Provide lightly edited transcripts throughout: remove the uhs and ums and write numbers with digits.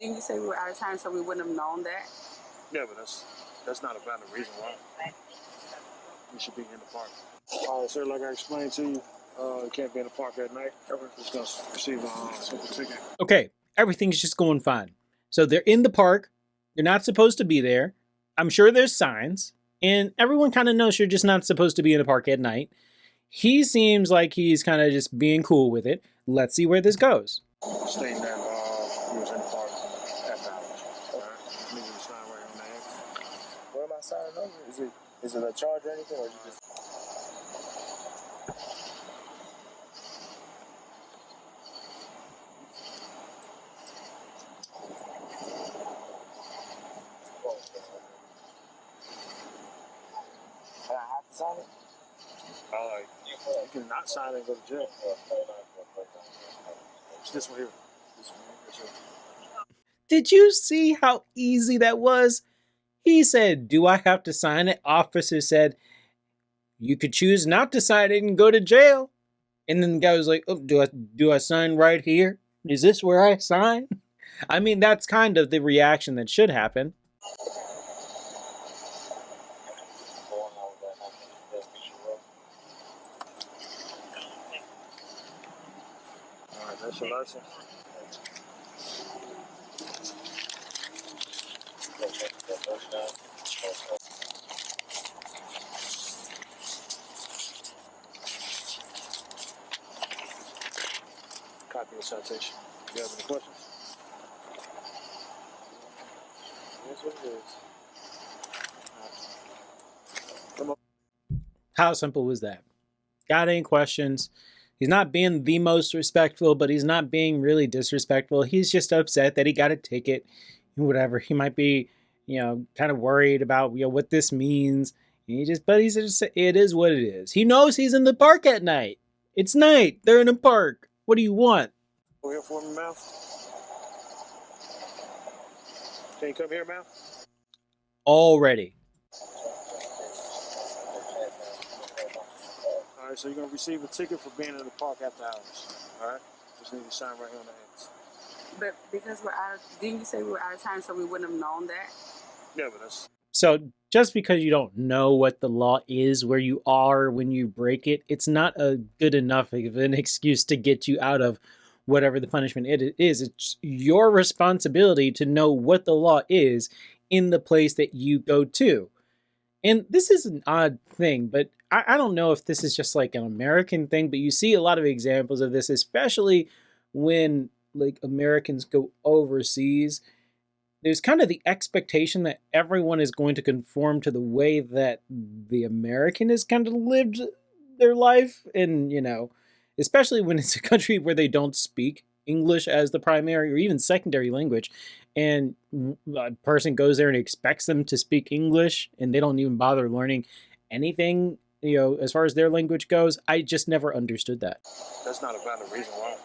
Didn't you say we were out of time, so we wouldn't have known that? Yeah, but that's not a valid reason why. You should be in the park. Sir, like I explained to you, you can't be in the park at night. Everyone's going to receive a simple ticket. Okay, everything's just going fine. So they're in the park. You're not supposed to be there. I'm sure there's signs. And everyone kind of knows you're just not supposed to be in the park at night. He seems like he's kind of just being cool with it. Let's see where this goes. Stating that he was in the park at the house. All right? Leaving the sign right on the end. What am I signing over? Is it a charge or anything, or you just... And I have to sign it? You can not sign it and go to jail. It's this one here. This one here. Did you see how easy that was? He said, do I have to sign it? Officer said, you could choose not to sign it and go to jail. And then the guy was like, oh, do I sign right here? Is this where I sign? I mean, that's kind of the reaction that should happen. All right, that's your license. Copy of citation. Do you have any questions? That's what it is. Come on. How simple was that? Got any questions? He's not being the most respectful, but he's not being really disrespectful. He's just upset that he got a ticket. Whatever. He might be, kind of worried about, what this means. But he's just, it is what it is. He knows he's in the park at night. It's night. They're in a park. What do you want? Go here for me, Mal. Can you come here, Mal? Already. All right, so you're going to receive a ticket for being in the park after hours. All right? Just need to sign right here on the ends. But because didn't you say we were out of time, so we wouldn't have known that? Yeah, but that's... So just because you don't know what the law is, where you are when you break it, it's not a good enough of an excuse to get you out of whatever the punishment it is. It's your responsibility to know what the law is in the place that you go to. And this is an odd thing, but I don't know if this is just like an American thing, but you see a lot of examples of this, especially when like Americans go overseas. There's kind of the expectation that everyone is going to conform to the way that the American has kind of lived their life. And, especially when it's a country where they don't speak English as the primary or even secondary language. And a person goes there and expects them to speak English and they don't even bother learning anything, as far as their language goes. I just never understood that. That's not a valid reason why.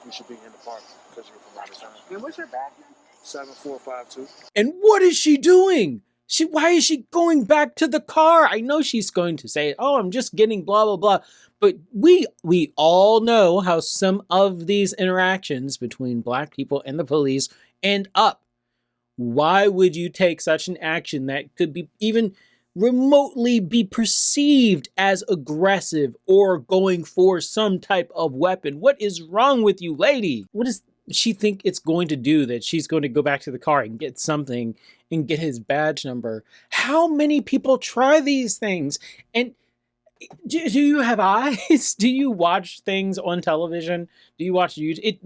You should be in the park because you're from out of town. And what's your bag number? 7452. And what is she doing? Why is she going back to the car? I know she's going to say, oh, I'm just getting blah, blah, blah. But we all know how some of these interactions between black people and the police end up. Why would you take such an action that could be even remotely be perceived as aggressive or going for some type of weapon? What is wrong with you, lady? What does she think it's going to do that she's going to go back to the car and get something and get his badge number? How many people try these things? And do you have eyes? Do you watch things on television? Do you watch YouTube?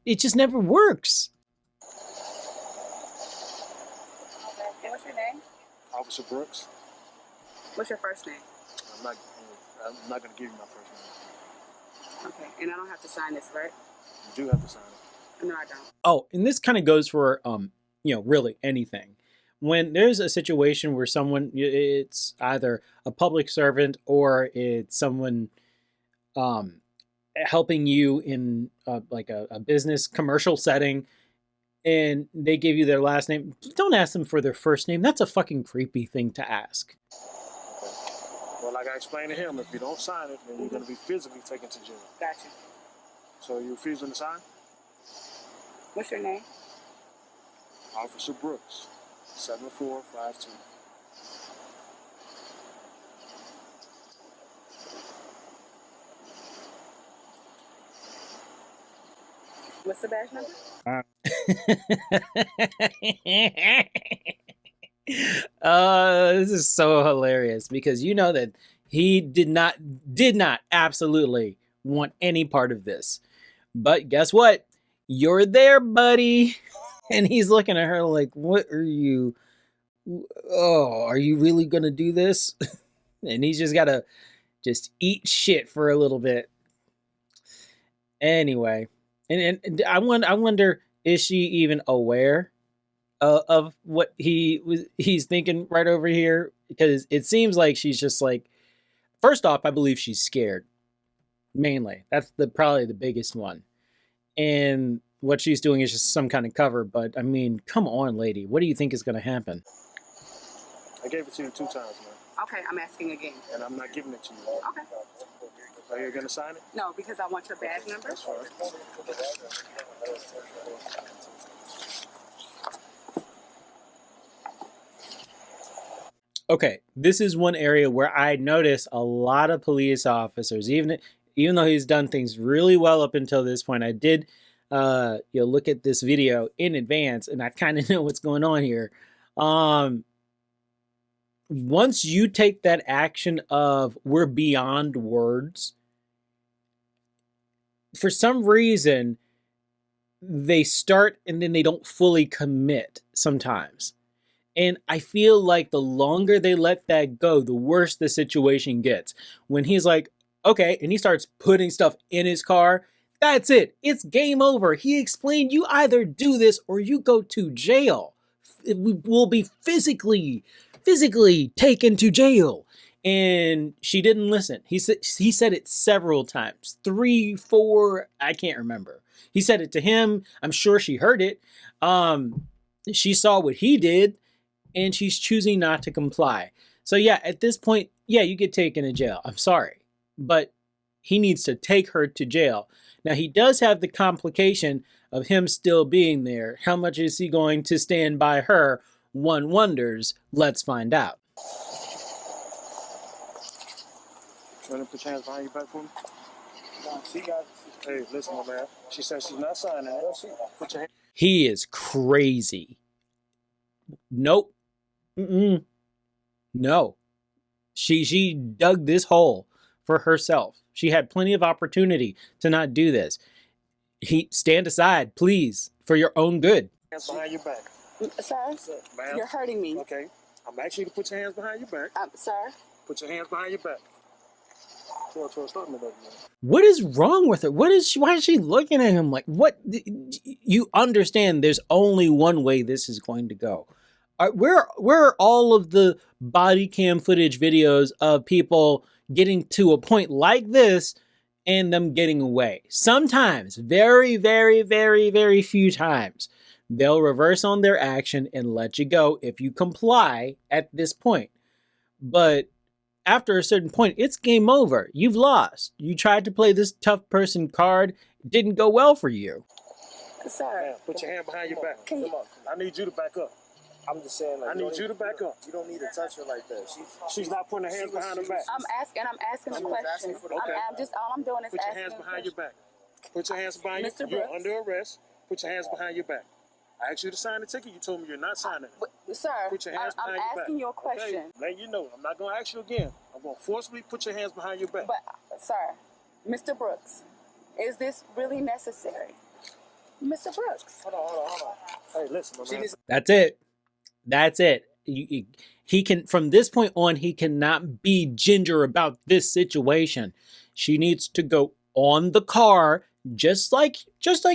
It just never works. What's your name? Officer Brooks. What's your first name? I'm not going to give you my first name. Okay, and I don't have to sign this, right? You do have to sign it. No, I don't. Oh, and this kind of goes for, really anything. When there's a situation where it's either a public servant or it's someone helping you in like a business commercial setting, and they give you their last name, don't ask them for their first name. That's a fucking creepy thing to ask. Well, like I explained to him, if you don't sign it, then you're going to be physically taken to jail. Gotcha. So you refusing to sign? What's your name? Officer Brooks, 7452. What's the badge number? This is so hilarious because you know that he did not absolutely want any part of this. But guess what? You're there, buddy. And he's looking at her like, what are you? Oh, are you really going to do this? And he's just got to just eat shit for a little bit. Anyway, and I wonder, is she even aware of what he's thinking right over here? Because it seems like she's just like, first off, I believe she's scared. Mainly, that's probably the biggest one. And what she's doing is just some kind of cover. But I mean, come on, lady, what do you think is going to happen? I gave it to you 2 times, man. Okay, I'm asking again. And I'm not giving it to you. Okay. Are you going to sign it? No, because I want your badge number. That's fine. Okay, this is one area where I notice a lot of police officers, even though he's done things really well up until this point. I did look at this video in advance, and I kind of know what's going on here. Once you take that action of we're beyond words, for some reason, they start and then they don't fully commit sometimes. And I feel like the longer they let that go, the worse the situation gets. When he's like, okay, and he starts putting stuff in his car, that's it. It's game over. He explained you either do this or you go to jail. We will be physically taken to jail. And she didn't listen. He said it several times. 3, 4, I can't remember. He said it to him. I'm sure she heard it. She saw what he did. And she's choosing not to comply. So yeah, at this point, yeah, you get taken to jail. I'm sorry. But he needs to take her to jail. Now, he does have the complication of him still being there. How much is he going to stand by her? One wonders. Let's find out. You want to put your hands behind your back for me? Hey, listen, my man. She said she's not signing it. Put your hands. He is crazy. Nope. No. She dug this hole for herself. She had plenty of opportunity to not do this. Stand aside, please, for your own good. Hands behind your back. Sir, Ma'am? you're hurting me. Okay. I'm asking you to put your hands behind your back. Sir? Put your hands behind your back. Start me, baby. What is wrong with her? Why is she looking at him like, what? You understand there's only one way this is going to go. Where are all of the body cam footage videos of people getting to a point like this and them getting away? Sometimes, very, very, very, very few times, they'll reverse on their action and let you go if you comply at this point. But after a certain point, it's game over. You've lost. You tried to play this tough person card. It didn't go well for you. Sir. Man, put your hand behind your back. Come on. I need you to back up. I'm just saying, like, I need you to back up. You don't need to touch her like that. She's not putting her hands behind her back. I'm asking a question. All I'm doing is Put your asking. hands behind your back. Put your hands behind your back. You're under arrest. Put your hands behind your back. I asked you to sign the ticket. You told me you're not signing it. Sir, Put your hands behind I'm your back. asking you a question. Okay, letting you know. I'm not going to ask you again. I'm going to forcibly put your hands behind your back. But, sir, Mr. Brooks, is this really necessary? Mr. Brooks. Hold on. Hey, listen, my man. That's it. He can, from this point on, he cannot be ginger about this situation. She needs to go on the car just like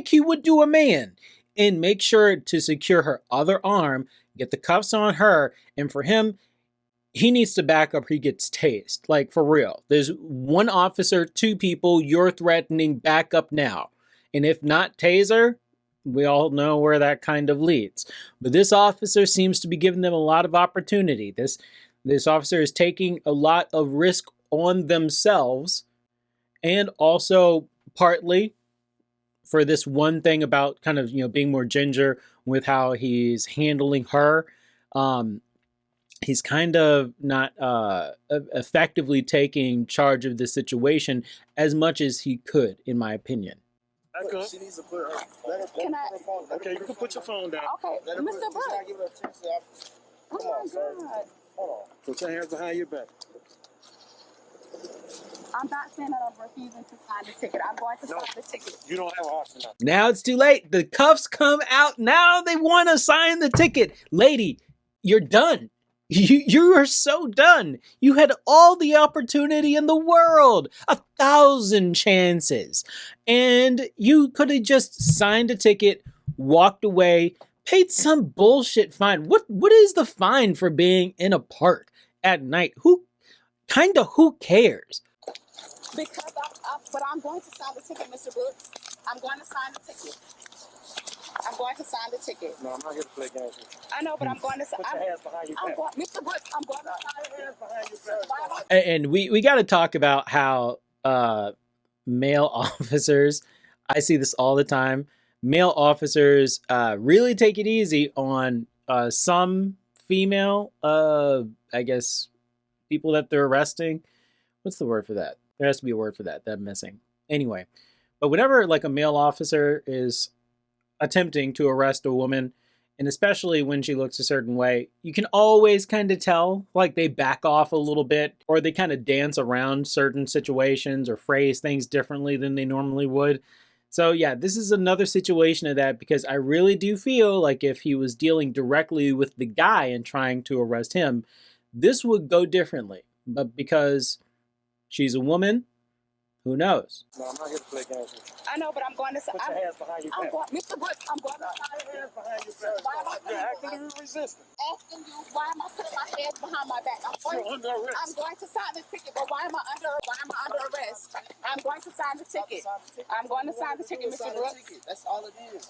he would do a man, and make sure to secure her other arm, get the cuffs on her, and for him, he needs to back up or he gets tased. Like, for real. There's 1 officer, 2 people, you're threatening, back up now. And if not taser, we all know where that kind of leads. But this officer seems to be giving them a lot of opportunity. This officer is taking a lot of risk on themselves, and also partly for this one thing about kind of, being more ginger with how he's handling her. He's kind of not effectively taking charge of the situation as much as he could, in my opinion. She needs to put her. Can I? Okay, you can put your phone down. Okay, Let her put. Mr. Just Brooks. not give her a chance to. Oh Come on, my sir. God. Hold on. Put your hands behind your back. I'm not saying that I'm refusing to sign the ticket. I'm going to sign the ticket. You don't have an option now. Now it's too late. The cuffs come out. Now they want to sign the ticket. Lady, you're done. You are so done. You had all the opportunity in the world, 1,000 chances. And you could have just signed a ticket, walked away, paid some bullshit fine. What is the fine for being in a park at night? Who cares? Because but I'm going to sign the ticket, Mr. Brooks. I'm going to sign the ticket. I'm going to sign the ticket. No, I'm not here to play games with you. I know, but I'm going to sign. Put your hands behind your back. Mr. Brooks, I'm going to sign Put your hands the behind your ticket. back. And we got to talk about how male officers, I see this all the time, male officers really take it easy on some female, I guess, people that they're arresting. What's the word for that? There has to be a word for that I'm missing. Anyway, but whenever like a male officer is attempting to arrest a woman, and especially when she looks a certain way, you can always kind of tell, like they back off a little bit, or they kind of dance around certain situations or phrase things differently than they normally would. So yeah, this is another situation of that, because I really do feel like if he was dealing directly with the guy and trying to arrest him, this would go differently. But because she's a woman, who knows? No, I'm not here to play games with you. I know, but I'm going to sign. Put your hands behind your back. Mr. Brooks, I'm going to sign Put your hands behind your back. Why am I You're acting resistant. asking you, why am I putting my hands behind my back? You're under arrest. I'm going to sign the ticket, but why am I under arrest? I'm going to sign the ticket. I'm going to sign the ticket, Mr. Brooks. That's all it is.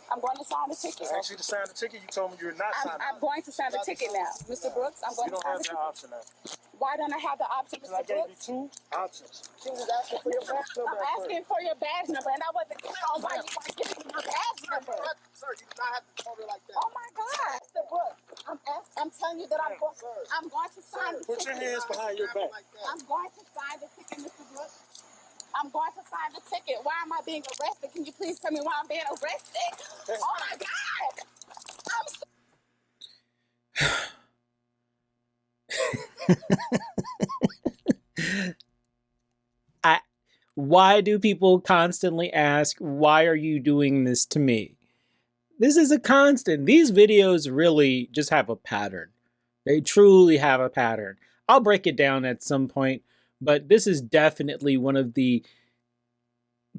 I'm going to sign the ticket. I asked you to sign the ticket. You told me you're not signing. I'm going to sign the ticket now. Mr. Brooks, I'm going You to don't sign have the that ticket. option now. Why don't I have the option, Because I Mr. gave Brooks? you 2 options. She was asking for your badge number. I'm asking for your badge number, and I wasn't clear on why you want to give me my badge number. Sir, you do not have to tell her like that. Oh my God, Mr. Brooks, I'm telling you that I'm going to sign the Put your ticket. hands behind your back. I'm going to sign the ticket, Mr. Brooks. I'm going to sign the ticket. Why am I being arrested? Can you please tell me why I'm being arrested? Oh my God. Why do people constantly ask, why are you doing this to me? This is a constant. These videos really just have a pattern. They truly have a pattern. I'll break it down at some point, but this is definitely one of the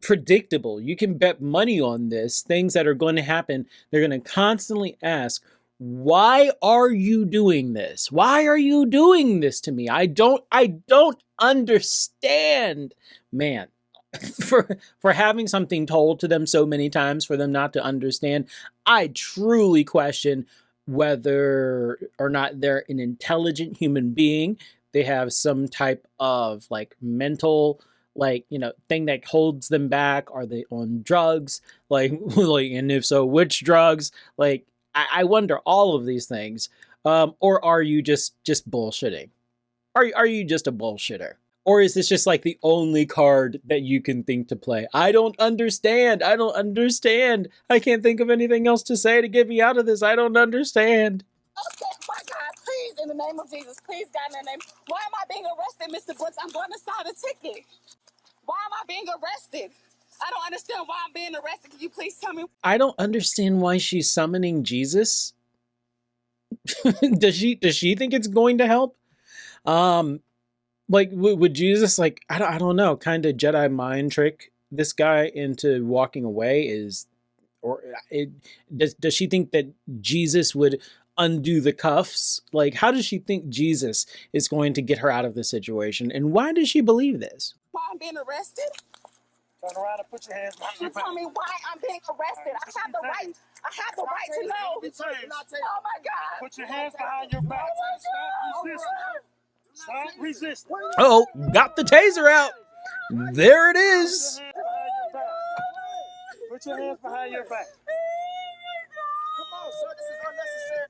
predictable. You can bet money on this. Things that are going to happen. They're going to constantly ask, why are you doing this? Why are you doing this to me? I don't understand. Man, for having something told to them so many times for them not to understand, I truly question whether or not they're an intelligent human being. They have some type of like mental thing that holds them back. Are they on drugs? And if so, which drugs? I wonder all of these things. Or are you just bullshitting? Are you just a bullshitter? Or is this just like the only card that you can think to play? I don't understand. I can't think of anything else to say to get me out of this. I don't understand. Okay, my God, please, in the name of Jesus, please, God, in the name. Why am I being arrested, Mr. Brooks? I'm going to sign a ticket. Why am I being arrested? I don't understand why I'm being arrested. Can you please tell me? I don't understand why she's summoning Jesus. Does she think it's going to help? Would Jesus, I don't know, kind of Jedi mind trick this guy into walking away? Does she think that Jesus would undo the cuffs? How does she think Jesus is going to get her out of the situation? And why does she believe this? Why I'm being arrested? Turn around and put your hands behind your You back. tell me why I'm being arrested. I have the right to know. Oh my God. Put your hands behind your back. Stop resisting. Oh, got the taser out. There it is. Put your hands behind your back. Come on, sir. This is unnecessary.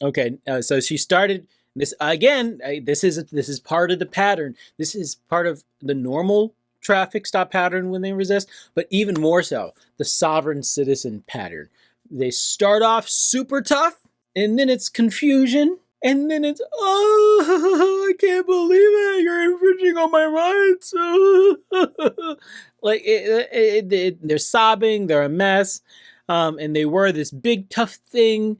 Okay, so she started this again. This is part of the pattern. This is part of the normal traffic stop pattern when they resist, but even more so, the sovereign citizen pattern. They start off super tough, and then it's confusion, and then it's, oh, I can't believe it, you're infringing on my rights. Like, they're sobbing, they're a mess, and they were this big tough thing,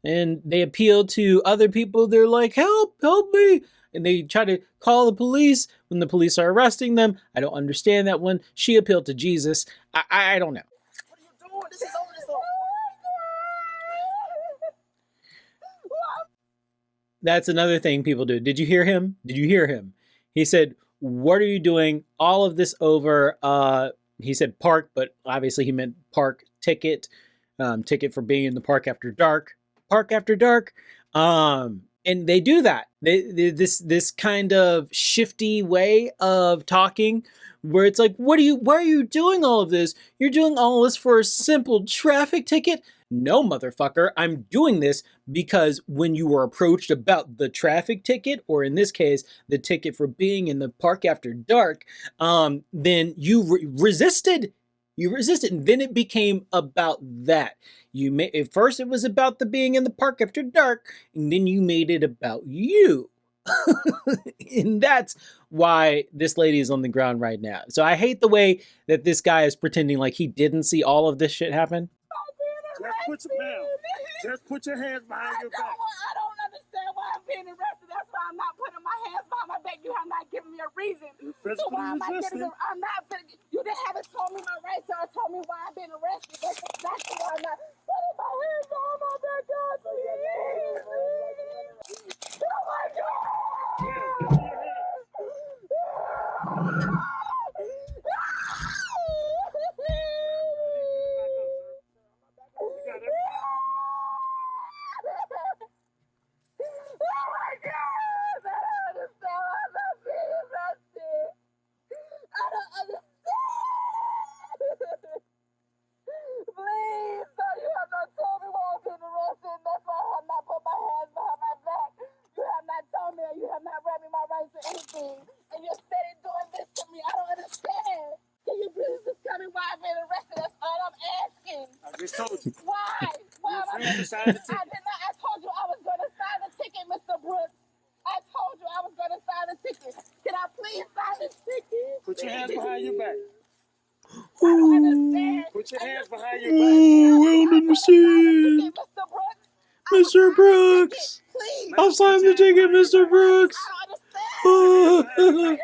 and they appeal to other people. They're like, help me. And they try to call the police when the police are arresting them. I don't understand that one. She appealed to Jesus. I don't know. What are you doing? This is over. That's another thing people do. Did you hear him? He said, what are you doing? All of this over, he said park, but obviously he meant park ticket. Ticket for being in the park after dark. Park after dark. And they do that. This kind of shifty way of talking where it's like, why are you doing all of this? You're doing all this for a simple traffic ticket? No, motherfucker, I'm doing this because when you were approached about the traffic ticket, or in this case, the ticket for being in the park after dark, then you resisted. You resisted, and then it became about that. At first it was about the being in the park after dark, and then you made it about you. And that's why this lady is on the ground right now. So I hate the way that this guy is pretending like he didn't see all of this shit happen. Just put your hands behind your back. I don't understand why I'm being arrested. That's why I'm not putting my hands behind my back. You have not given me a reason. So why am I getting? I'm not. You didn't haven't told me my rights or told me why I'm being arrested. That's exactly why I'm not putting my hands behind my back. God, please. Oh my God. Oh my God! I don't understand why I'm not being arrested. I don't understand. Please, sir, you have not told me why I'm being arrested. That's why I have not put my hands behind my back. You have not told me, or you have not read me my rights or anything. And you're steady doing this to me. I don't understand. Can you please just tell me why I'm being arrested? That's all I'm asking. I just told you. Why? Why am I being Sign the I did not. I told you I was going to sign the ticket, Mr. Brooks. I told you I was going to sign the ticket. Can I please sign this ticket? Put your hands behind your back. I don't understand. Put your hands behind your back. Oh, I don't understand. Mr. Brooks. Mr. Brooks. Please. I'll sign the ticket, Mr. Brooks. I don't understand.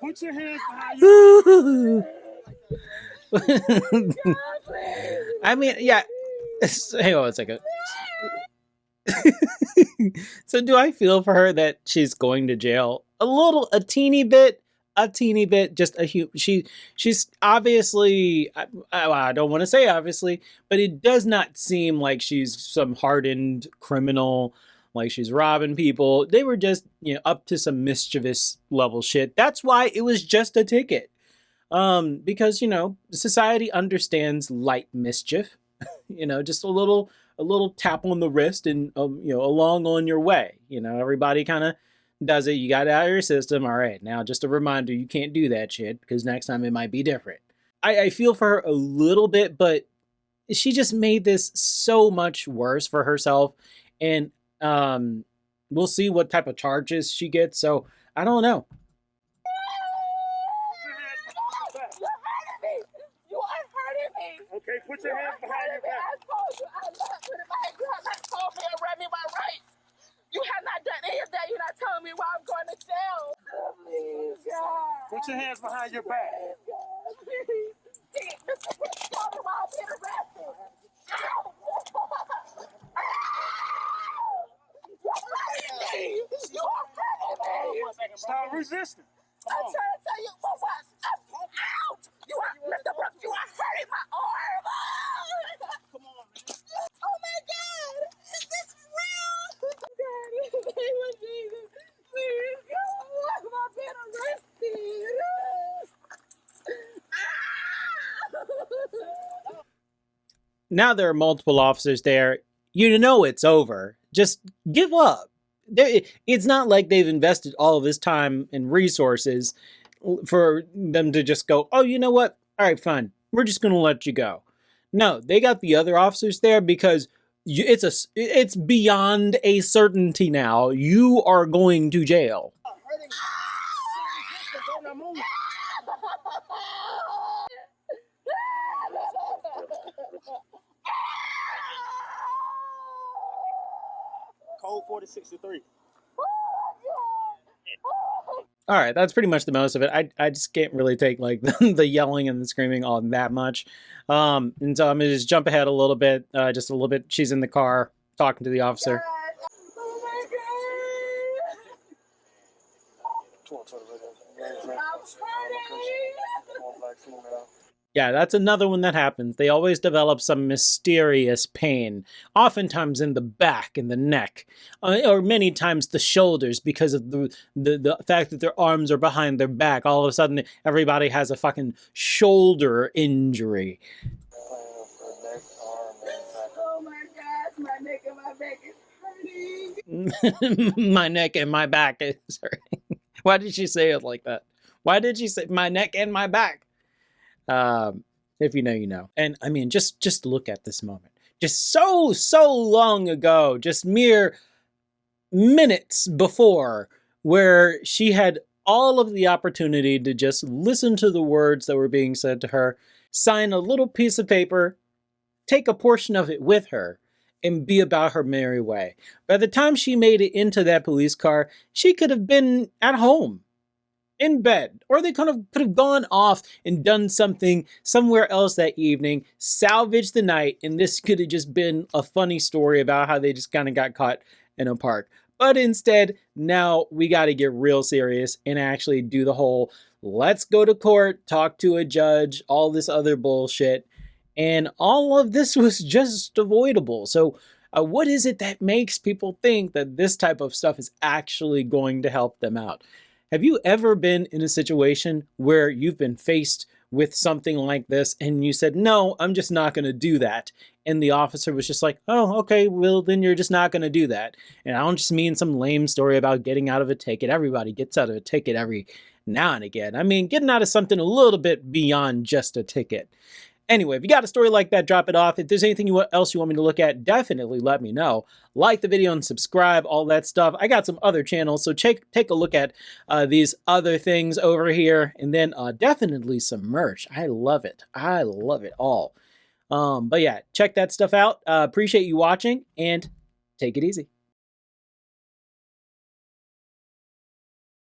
Put your hands behind your back. I mean, yeah. Hang on a second. So do I feel for her that she's going to jail? A teeny bit, just she's obviously, I don't want to say obviously, but it does not seem like she's some hardened criminal, like she's robbing people. They were just, up to some mischievous level shit. That's why it was just a ticket. Because, society understands light mischief, just a little tap on the wrist and, along on your way. Everybody kind of does it. You got it out of your system. All right. Now, just a reminder, you can't do that shit because next time it might be different. I feel for her a little bit, but she just made this so much worse for herself. And, we'll see what type of charges she gets. So I don't know. Okay, put your hands behind your back. I told you I'm not putting my hands. You have not told me or read me my rights. You have not done any of that. You're not telling me why I'm going to jail. Please, God. Put your hands behind your back. Please. Mr. Brooks, tell me why I'm being arrested. Ow! You're hurting me. You are hurting me. Stop resisting. I'm trying to tell you what was. Ouch! You are, Mr. Brooks, you are hurting my arm. Come on, man. Oh my God! Is this real? God, in the name of Jesus, please, God, why am I being arrested? Now there are multiple officers there. You know it's over. Just give up. It's not like they've invested all of this time and resources for them to just go, oh, you know what? All right, fine. We're just going to let you go. No, they got the other officers there because it's beyond a certainty now. You are going to jail. Code 4063. All right, that's pretty much the most of it. I just can't really take like the yelling and the screaming on that much. And so I'm gonna just jump ahead a little bit, just a little bit. She's in the car talking to the officer. Oh my God. I'm hurting. Yeah, that's another one that happens. They always develop some mysterious pain, oftentimes in the back and the neck, or many times the shoulders because of the fact that their arms are behind their back. All of a sudden, everybody has a fucking shoulder injury. Oh my gosh, my neck and my back is hurting. My neck and my back is hurting. Why did she say it like that? Why did she say my neck and my back? If you know, you know. And I mean, just look at this moment. Just so long ago, just mere minutes before, where she had all of the opportunity to just listen to the words that were being said to her, sign a little piece of paper, take a portion of it with her, and be about her merry way. By the time she made it into that police car, she could have been at home, in bed, or they could have gone off and done something somewhere else that evening, salvaged the night, and this could have just been a funny story about how they just kind of got caught in a park. But instead, now we got to get real serious and actually do the whole let's go to court, talk to a judge, all this other bullshit. And all of this was just avoidable. So what is it that makes people think that this type of stuff is actually going to help them out? Have you ever been in a situation where you've been faced with something like this and you said, no, I'm just not going to do that? And the officer was just like, oh, okay, well, then you're just not going to do that. And I don't just mean some lame story about getting out of a ticket. Everybody gets out of a ticket every now and again. I mean, getting out of something a little bit beyond just a ticket. Anyway, if you got a story like that, drop it off. If there's anything else you want me to look at, definitely let me know. Like the video and subscribe, all that stuff. I got some other channels, so take a look at these other things over here. And then definitely some merch. I love it. I love it all. But yeah, check that stuff out. Appreciate you watching, and take it easy.